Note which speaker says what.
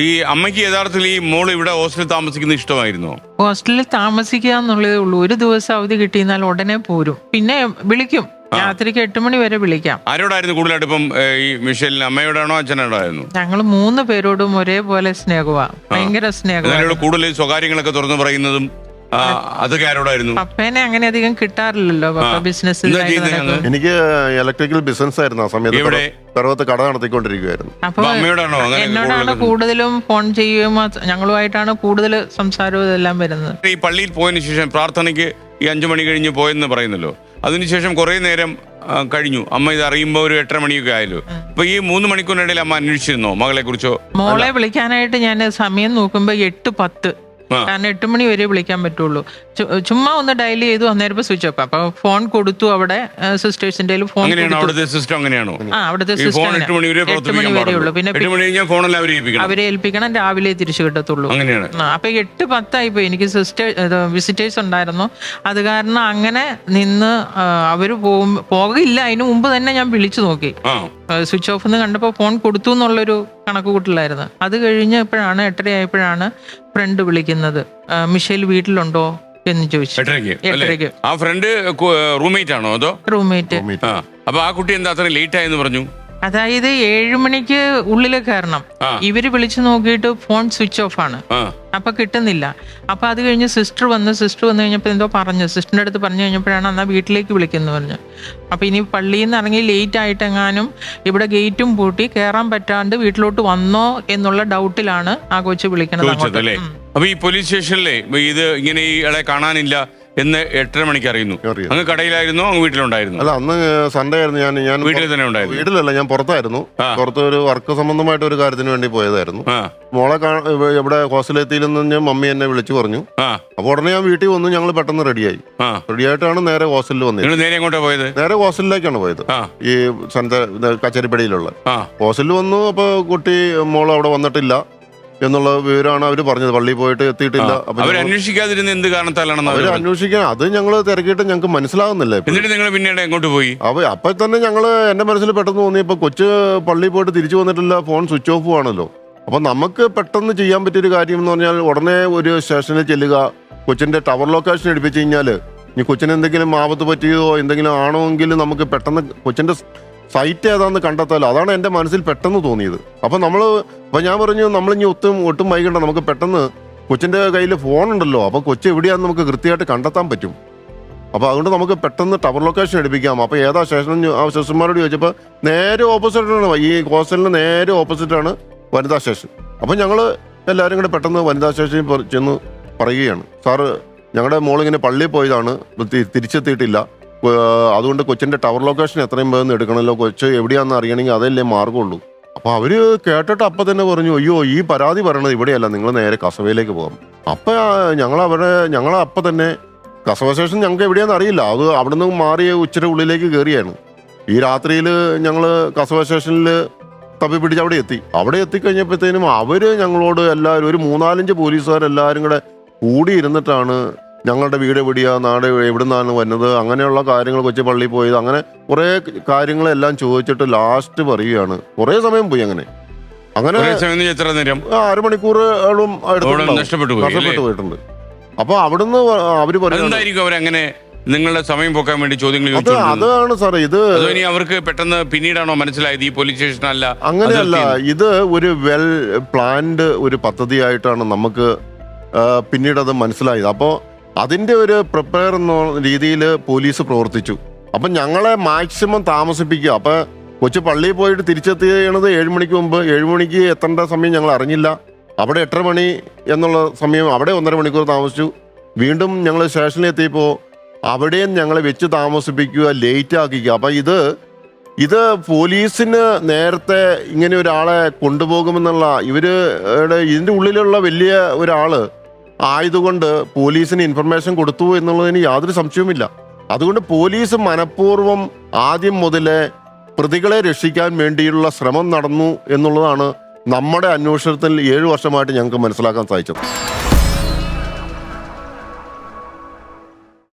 Speaker 1: ഈ അമ്മയ്ക്ക് യഥാർത്ഥത്തിൽ ഈ മോള് ഇവിടെ ഹോസ്റ്റലിൽ താമസിക്കുന്നത് ഇഷ്ടമായിരുന്നോ?
Speaker 2: ഹോസ്റ്റലിൽ താമസിക്കുക എന്നുള്ളതേ ഉള്ളൂ. ഒരു ദിവസം അവധി കിട്ടിയെന്നാൽ ഉടനെ പോരും. പിന്നെ വിളിക്കും, രാത്രിക്ക് 8 മണി വരെ വിളിക്കാം.
Speaker 1: ആരോടായിരുന്നു കൂടുതലായിട്ട് ഇപ്പം ഈ മിഷേലിന്? അമ്മയോടാണോ അച്ഛനോടായിരുന്നു?
Speaker 2: ഞങ്ങൾ 3 പേരോടും ഒരേപോലെ സ്നേഹമാണ്, ഭയങ്കര സ്നേഹമാണ്.
Speaker 1: കൂടുതൽ സ്വകാര്യങ്ങളൊക്കെ തുറന്നു പറയുന്നതും അതൊക്കെ ആരോടായിരുന്നു?
Speaker 2: പപ്പേനെ അങ്ങനെ അധികം കിട്ടാറില്ലല്ലോ, പപ്പ ബിസിനസ്.
Speaker 3: എനിക്ക് ഇലക്ട്രിക്കൽ ബിസിനസ് ആയിരുന്നു ആ സമയത്ത്, പർവ്വത്ത് കട നടത്തിക്കൊണ്ടിരിക്കുകയായിരുന്നു.
Speaker 2: അപ്പൊ എന്നോടാണ് കൂടുതലും ഫോൺ ചെയ്യുകയും ഞങ്ങളുമായിട്ടാണ് കൂടുതൽ സംസാരവും ഇതെല്ലാം വരുന്നത്.
Speaker 1: ഈ പള്ളിയിൽ പോയതിനു ശേഷം പ്രാർത്ഥനയ്ക്ക് ഈ 5 മണി കഴിഞ്ഞ് പോയെന്ന് പറയുന്നല്ലോ, അതിനുശേഷം കുറെ നേരം കഴിഞ്ഞു. അമ്മ ഇത് അറിയുമ്പോൾ ഒരു 8:30 മണിയൊക്കെ ആയല്ലോ. അപ്പൊ ഈ 3 മണിക്കൂറിനിടയിൽ അമ്മ അന്വേഷിച്ചിരുന്നോ മകളെ കുറിച്ചോ?
Speaker 2: മോളെ വിളിക്കാനായിട്ട് ഞാൻ സമയം നോക്കുമ്പോ 8:10, കാരണം 8 മണി വരെ വിളിക്കാൻ പറ്റുള്ളൂ. ചുമ്മാ ഒന്ന് ഡയൽ ചെയ്തു, അന്നേരം സ്വിച്ച് ഓഫ്. അപ്പൊ ഫോൺ കൊടുത്തു, അവിടെ സിസ്റ്റേഴ്സിന്റെ ഫോൺ.
Speaker 1: അവിടുത്തെ സിസ്റ്റം അങ്ങനെയാണോ?
Speaker 2: അവിടുത്തെ സിസ്റ്റം 8 മണി വരെ ഉള്ളൂ. പിന്നെ അവരെ ഏൽപ്പിക്കണം, രാവിലെ തിരിച്ചു കിട്ടത്തുള്ളൂ. അപ്പൊ 8:10 ആയിപ്പോയി. എനിക്ക് വിസിറ്റേഴ്സ് ഉണ്ടായിരുന്നു, അത് കാരണം അങ്ങനെ നിന്ന് അവര് പോകില്ല. അതിന് മുമ്പ് തന്നെ ഞാൻ വിളിച്ചു നോക്കി. സ്വിച്ച് ഓഫ് എന്ന് കണ്ടപ്പോ ഫോൺ കൊടുത്തു എന്നുള്ളൊരു കണക്ക് കൂട്ടിലായിരുന്നു. അത് കഴിഞ്ഞപ്പോഴാണ് 8:30 ആയപ്പോഴാണ് ഫ്രണ്ട് വിളിക്കുന്നത്, മിഷേൽ വീട്ടിലുണ്ടോ എന്ന് ചോദിച്ചു. 8:30.
Speaker 1: ആ ഫ്രണ്ട് റൂംമേറ്റ് ആണോ അതോ?
Speaker 2: റൂംമേറ്റ്.
Speaker 1: അപ്പൊ ആ കുട്ടി എന്താ അത്ര ലേറ്റ് ആയെന്ന് പറഞ്ഞു?
Speaker 2: അതായത് 7 മണിക്ക് ഉള്ളിൽ കയറണം. ഇവര് വിളിച്ചു നോക്കിയിട്ട് ഫോൺ സ്വിച്ച് ഓഫ് ആണ്, അപ്പൊ കിട്ടുന്നില്ല. അപ്പൊ അത് കഴിഞ്ഞ് സിസ്റ്റർ വന്ന് കഴിഞ്ഞപ്പോ എന്തോ പറഞ്ഞു, സിസ്റ്ററിന്റെ അടുത്ത് പറഞ്ഞു കഴിഞ്ഞപ്പോഴാണ് എന്നാ വീട്ടിലേക്ക് വിളിക്കുന്നു പറഞ്ഞു. അപ്പൊ ഇനി പള്ളിയിൽ നിന്ന് ഇറങ്ങി ലേറ്റ് ആയിട്ടെങ്ങാനും ഇവിടെ ഗേറ്റും പൂട്ടി കയറാൻ പറ്റാണ്ട് വീട്ടിലോട്ട് വന്നോ എന്നുള്ള ഡൗട്ടിലാണ് ആ കൊച്ചു വിളിക്കണത്.
Speaker 1: അപ്പൊ ഈ പോലീസ് സ്റ്റേഷനിലെ ഇത് ഇങ്ങനെ ഈ ഇളെ കാണാനില്ല എന്ന് 8:30 മണിക്ക് അറിയുന്നു. അങ്ങ് കടയിലായിരുന്നോ അങ്ങ് വീട്ടിലുണ്ടായിരുന്നു?
Speaker 3: അല്ല, അന്ന് സൺഡേ ആയിരുന്നു. ഞാൻ
Speaker 1: വീട്ടിൽ തന്നെ ഉണ്ടായിരുന്നു.
Speaker 3: വീട്ടിലല്ല, ഞാൻ പുറത്തായിരുന്നു. പുറത്ത് ഒരു വർക്ക് സംബന്ധമായിട്ട് ഒരു കാര്യത്തിന് വേണ്ടി പോയതായിരുന്നു. മോളെ ഇവിടെ ഹോസ്റ്റലെത്തിയില്ലെന്ന് മമ്മി എന്നെ വിളിച്ചു പറഞ്ഞു. അപ്പൊ ഉടനെ ഞാൻ വീട്ടിൽ വന്നു. ഞങ്ങൾ പെട്ടെന്ന് റെഡിയായിട്ടാണ് നേരെ ഹോസ്റ്റലിൽ വന്നത്.
Speaker 1: നേരെ എങ്ങോട്ടാ പോയത്?
Speaker 3: നേരെ ഹോസ്റ്റലിലേക്കാണ് പോയത്, ഈ കച്ചേരിപ്പടിയിലുള്ള ഹോസ്റ്റലിൽ വന്നു. അപ്പൊ മോൾ അവിടെ വന്നിട്ടില്ല എന്നുള്ള വിവരമാണ് അവര് പറഞ്ഞത്. പള്ളിയിൽ പോയിട്ട് എത്തിയിട്ടില്ല.
Speaker 1: അന്വേഷിക്കാതിരുന്ന എന്ത് കാരണത്താലാണ്
Speaker 3: അവര് അന്വേഷിക്കാൻ? അത് ഞങ്ങള് തിരക്കിയിട്ട് ഞങ്ങൾക്ക് മനസ്സിലാകുന്നില്ല.
Speaker 1: എന്നിട്ട് നിങ്ങൾ പിന്നീട് എങ്ങോട്ട് പോയി?
Speaker 3: അപ്പൊ തന്നെ ഞങ്ങള് എന്റെ മനസ്സിൽ പെട്ടെന്ന് തോന്നി, ഇപ്പൊ കൊച്ചു പള്ളിയിൽ പോയിട്ട് തിരിച്ചു വന്നിട്ടില്ല, ഫോൺ സ്വിച്ച് ഓഫ് ആണല്ലോ. അപ്പൊ നമുക്ക് പെട്ടെന്ന് ചെയ്യാൻ പറ്റിയൊരു കാര്യം എന്ന് പറഞ്ഞാൽ ഉടനെ ഒരു സ്റ്റേഷനിൽ ചെല്ലുക, കൊച്ചിന്റെ ടവർ ലൊക്കേഷൻ എടുപ്പിച്ചു കഴിഞ്ഞാല് ഇനി കൊച്ചിന് എന്തെങ്കിലും ആപത്ത് പറ്റിയതോ എന്തെങ്കിലും ആണോ എങ്കിൽ നമുക്ക് പെട്ടെന്ന് കൊച്ചിന്റെ സൈറ്റ് ഏതാന്ന് കണ്ടെത്താലോ. അതാണ് എൻ്റെ മനസ്സിൽ പെട്ടെന്ന് തോന്നിയത്. അപ്പം ഞാൻ പറഞ്ഞു, നമ്മളിനി ഒട്ടും വൈകണ്ട, നമുക്ക് പെട്ടെന്ന് കൊച്ചിൻ്റെ കയ്യിൽ ഫോൺ ഉണ്ടല്ലോ, അപ്പോൾ കൊച്ചു എവിടെയാണെന്ന് നമുക്ക് കൃത്യമായിട്ട് കണ്ടെത്താൻ പറ്റും. അപ്പോൾ അതുകൊണ്ട് നമുക്ക് പെട്ടെന്ന് ടവർ ലൊക്കേഷൻ എടുപ്പിക്കാം. അപ്പോൾ ഏതാ സ്റ്റേഷൻ? ആ സിസ്റ്റർമാരോട് ചോദിച്ചപ്പോൾ നേരെ ഓപ്പോസിറ്റാണ്, ഈ ഹോസ്റ്റലിന് നേരെ ഓപ്പോസിറ്റാണ് വനിതാ സ്റ്റേഷൻ. അപ്പം ഞങ്ങൾ എല്ലാവരും കൂടെ പെട്ടെന്ന് വനിതാ സ്റ്റേഷനിൽ ചെന്ന് പറയുകയാണ്, സാറ് ഞങ്ങളുടെ മോളിങ്ങനെ പള്ളിയിൽ പോയതാണ്, തിരിച്ചെത്തിയിട്ടില്ല, അതുകൊണ്ട് കൊച്ചിന്റെ ടവർ ലൊക്കേഷൻ എത്രയും വേഗം എടുക്കണമല്ലോ, കൊച്ച് എവിടെയാണെന്ന് അറിയണമെങ്കിൽ അതല്ലേ മാർഗമുള്ളൂ. അപ്പൊ അവര് കേട്ടിട്ട് അപ്പം തന്നെ പറഞ്ഞു, അയ്യോ ഈ പരാതി പറയണത് ഇവിടെയല്ല, നിങ്ങൾ നേരെ കസവയിലേക്ക് പോകാം. അപ്പൊ ഞങ്ങൾ അപ്പം തന്നെ കസവ സ്റ്റേഷൻ ഞങ്ങൾക്ക് എവിടെയാണെന്ന് അറിയില്ല, അത് അവിടെ നിന്ന് മാറി ഉച്ചയുടെ ഉള്ളിലേക്ക് കയറിയാണ്. ഈ രാത്രിയിൽ ഞങ്ങൾ കസവ സ്റ്റേഷനിൽ തപ്പി പിടിച്ച് അവിടെ എത്തിക്കഴിഞ്ഞപ്പോഴത്തേനും അവര് ഞങ്ങളോട് എല്ലാവരും ഒരു 3-4 പോലീസുകാരെല്ലാവരും കൂടി ഇരുന്നിട്ടാണ് ഞങ്ങളുടെ വീട് എവിടെയാ, നാട് എവിടുന്നാണ് വരുന്നത്, അങ്ങനെയുള്ള കാര്യങ്ങൾ, കൊച്ചു പള്ളിയിൽ പോയത്, അങ്ങനെ കുറെ കാര്യങ്ങളെല്ലാം ചോദിച്ചിട്ട് ലാസ്റ്റ് പറയുകയാണ്. കുറെ സമയം പോയി. അങ്ങനെ 6 മണിക്കൂറുകളും നഷ്ടപ്പെട്ടു പോയിട്ടുണ്ട്. അപ്പൊ അവിടുന്ന് അവര്
Speaker 1: പറയുന്നത് നിങ്ങളുടെ സമയം പോക്കാൻ വേണ്ടി ചോദ്യങ്ങൾ
Speaker 3: അതാണ് സാറേ. ഇത്
Speaker 1: അവർക്ക് പെട്ടെന്ന് പിന്നീടാണോ മനസ്സിലായത് ഈ പോലീസ് സ്റ്റേഷൻ അല്ല?
Speaker 3: അങ്ങനെയല്ല, ഇത് ഒരു വെൽ പ്ലാൻഡ് ഒരു പദ്ധതിയായിട്ടാണ് നമുക്ക് പിന്നീട് അത് മനസ്സിലായത്. അപ്പോൾ അതിന്റെ ഒരു പ്രിപ്പയർ എന്ന രീതിയിൽ പോലീസ് പ്രവർത്തിച്ചു. അപ്പം ഞങ്ങളെ മാക്സിമം താമസിപ്പിക്കുക. അപ്പൊ കൊച്ചു പള്ളിയിൽ പോയിട്ട് തിരിച്ചെത്തിയത് 7 മണിക്ക് മുമ്പ്. 7 മണിക്ക് എത്തേണ്ട സമയം ഞങ്ങൾ അറിഞ്ഞില്ല. അവിടെ 8:30 മണി എന്നുള്ള സമയം, അവിടെ 1.5 മണിക്കൂർ താമസിച്ചു. വീണ്ടും ഞങ്ങൾ സ്റ്റേഷനിൽ എത്തിയപ്പോൾ അവിടെയും ഞങ്ങളെ വെച്ച് താമസിപ്പിക്കുക, ലേറ്റ് ആക്കിക്കുക. അപ്പൊ ഇത് പോലീസിന് നേരത്തെ ഇങ്ങനെ ഒരാളെ കൊണ്ടുപോകുമെന്നുള്ള ഇതിന്റെ ഉള്ളിലുള്ള വലിയ ഒരാള് ആയതുകൊണ്ട് പോലീസിന് ഇൻഫർമേഷൻ കൊടുത്തു എന്നുള്ളതിന് യാതൊരു സംശയവുമില്ല. അതുകൊണ്ട് പോലീസ് മനഃപൂർവ്വം ആദ്യം മുതലേ പ്രതികളെ രക്ഷിക്കാൻ വേണ്ടിയുള്ള ശ്രമം നടന്നു എന്നുള്ളതാണ് നമ്മുടെ അന്വേഷണത്തിൽ 7 വർഷമായിട്ട് ഞങ്ങൾക്ക് മനസ്സിലാക്കാൻ സാധിച്ചത്.